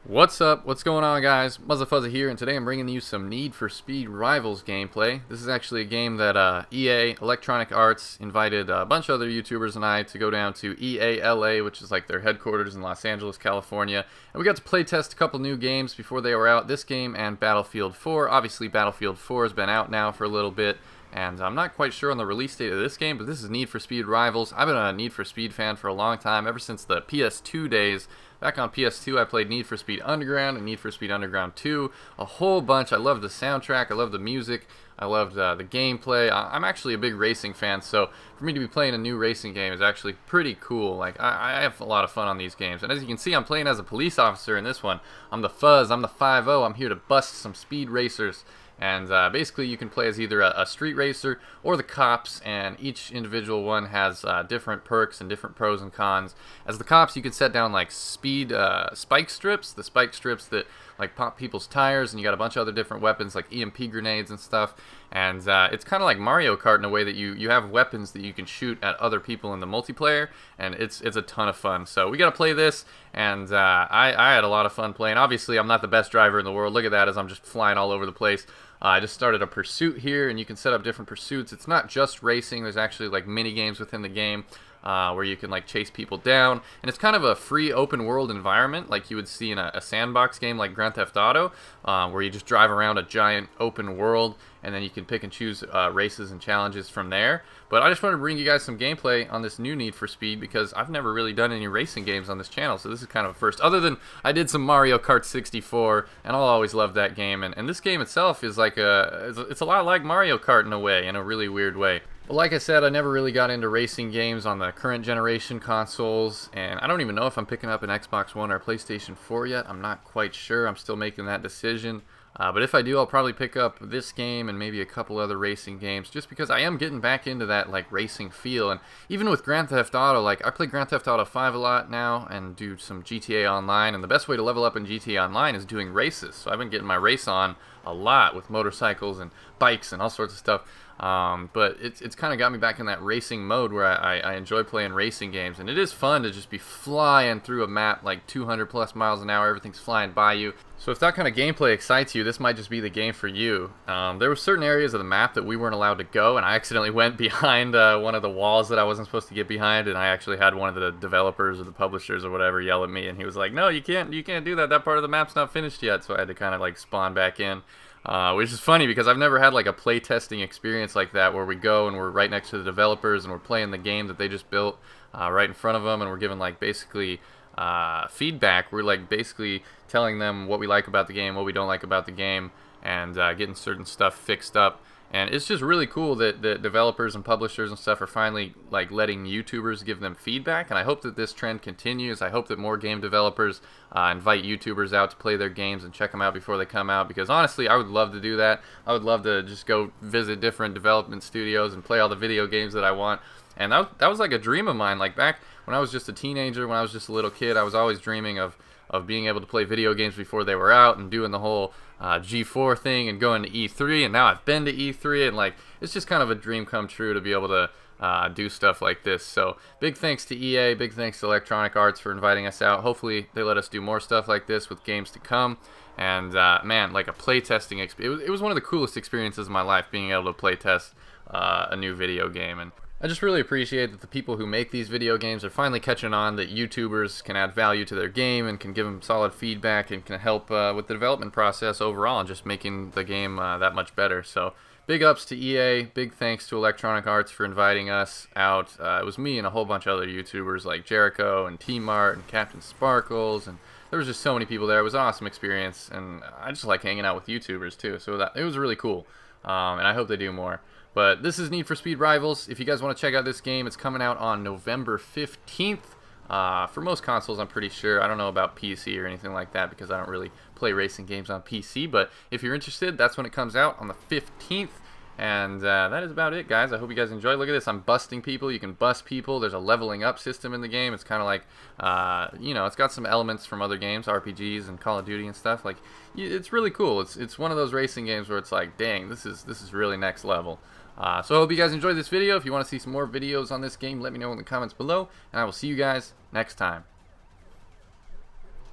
What's up? What's going on, guys? Muzzafuzza here, and today I'm bringing you some Need for Speed Rivals gameplay. This is actually a game that EA, Electronic Arts, invited a bunch of other YouTubers and I to go down to EALA, which is like their headquarters in Los Angeles, California. And we got to play test a couple new games before they were out, this game and Battlefield 4. Obviously, Battlefield 4 has been out now for a little bit, and I'm not quite sure on the release date of this game, but this is Need for Speed Rivals. I've been a Need for Speed fan for a long time, ever since the PS2 days. Back on PS2, I played Need for Speed Underground and Need for Speed Underground 2, a whole bunch. I loved the soundtrack, I loved the music, I loved the gameplay. I'm actually a big racing fan, so for me to be playing a new racing game is actually pretty cool. Like, I have a lot of fun on these games, and as you can see, I'm playing as a police officer in this one. I'm the Fuzz, I'm the 5-0, I'm here to bust some speed racers. And basically you can play as either a street racer or the cops, and each individual one has different perks and different pros and cons. As the cops, you can set down like speed spike strips, the spike strips that like pop people's tires, and you got a bunch of other different weapons like EMP grenades and stuff. And it's kind of like Mario Kart in a way that you have weapons that you can shoot at other people in the multiplayer, and it's a ton of fun. So we got to play this, and I had a lot of fun playing. Obviously, I'm not the best driver in the world. Look at that as I'm just flying all over the place. I just started a pursuit here, and you can set up different pursuits. It's not just racing. There's actually like mini games within the game where you can like chase people down, and it's kind of a free open world environment like you would see in a sandbox game like Grand Theft Auto, where you just drive around a giant open world, and then you can pick and choose races and challenges from there. But I just wanted to bring you guys some gameplay on this new Need for Speed because I've never really done any racing games on this channel, so this is kind of a first. Other than I did some Mario Kart 64, and I'll always love that game. And this game itself is like it's a lot like Mario Kart in a way, in a really weird way. But like I said, I never really got into racing games on the current generation consoles, and I don't even know if I'm picking up an Xbox One or a PlayStation 4 yet. I'm not quite sure. I'm still making that decision. But if I do, I'll probably pick up this game and maybe a couple other racing games, just because I am getting back into that like racing feel. And even with Grand Theft Auto, like I play Grand Theft Auto 5 a lot now and do some GTA Online, and the best way to level up in GTA Online is doing races. So I've been getting my race on a lot with motorcycles and bikes and all sorts of stuff. But it's kind of got me back in that racing mode where I enjoy playing racing games, and it is fun to just be flying through a map like 200 plus miles an hour. Everything's flying by you. So if that kind of gameplay excites you, this might just be the game for you. There were certain areas of the map that we weren't allowed to go, and I accidentally went behind one of the walls that I wasn't supposed to get behind, and I actually had one of the developers or the publishers or whatever yell at me, and he was like, "No, you can't do that. That part of the map's not finished yet." So I had to kind of like spawn back in. Which is funny because I've never had like a play testing experience like that where we go and we're right next to the developers and we're playing the game that they just built right in front of them, and we're giving like basically feedback. We're like basically telling them what we like about the game, what we don't like about the game, and getting certain stuff fixed up. And it's just really cool that the developers and publishers and stuff are finally like letting YouTubers give them feedback, and I hope that this trend continues. I hope that more game developers invite YouTubers out to play their games and check them out before they come out, because honestly, I would love to do that. I would love to just go visit different development studios and play all the video games that I want. And that was like a dream of mine. Like back when I was just a teenager, when I was just a little kid, I was always dreaming of being able to play video games before they were out, and doing the whole G4 thing and going to E3, and now I've been to E3, and like it's just kind of a dream come true to be able to do stuff like this. So big thanks to EA, big thanks to Electronic Arts for inviting us out. Hopefully they let us do more stuff like this with games to come. And man, like a playtesting experience, it was one of the coolest experiences of my life, being able to playtest a new video game. And I just really appreciate that the people who make these video games are finally catching on that YouTubers can add value to their game and can give them solid feedback and can help with the development process overall and just making the game that much better. So big ups to EA, big thanks to Electronic Arts for inviting us out. It was me and a whole bunch of other YouTubers like Jericho and T-Mart and Captain Sparkles, and there was just so many people there. It was an awesome experience, and I just like hanging out with YouTubers too, so it was really cool, and I hope they do more. But this is Need for Speed Rivals. If you guys want to check out this game, it's coming out on November 15th. For most consoles, I'm pretty sure. I don't know about PC or anything like that because I don't really play racing games on PC. But if you're interested, that's when it comes out, on the 15th. And that is about it, guys. I hope you guys enjoy. Look at this. I'm busting people. You can bust people. There's a leveling up system in the game. It's kind of like, you know, it's got some elements from other games, RPGs and Call of Duty and stuff. Like, it's really cool. It's one of those racing games where it's like, dang, this is really next level. So I hope you guys enjoyed this video. If you want to see some more videos on this game, let me know in the comments below, and I will see you guys next time.